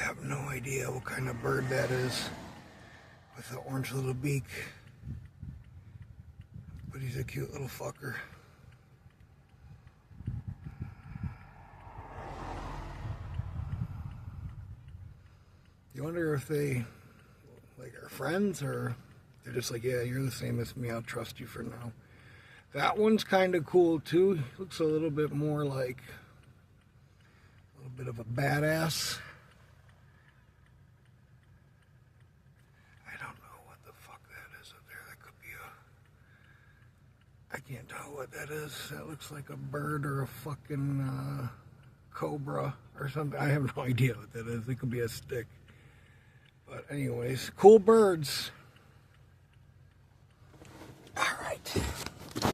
have no idea what kind of bird that is with the orange little beak. But he's a cute little fucker. You wonder if they like are friends or they're just like, yeah, you're the same as me, I'll trust you for now. That one's kind of cool too. Looks a little bit more like a little bit of a badass. I don't know what the fuck that is up there. That could be a... I can't tell what that is. That looks like a bird or a fucking cobra or something. I have no idea what that is. It could be a stick. But anyways, cool birds. All right.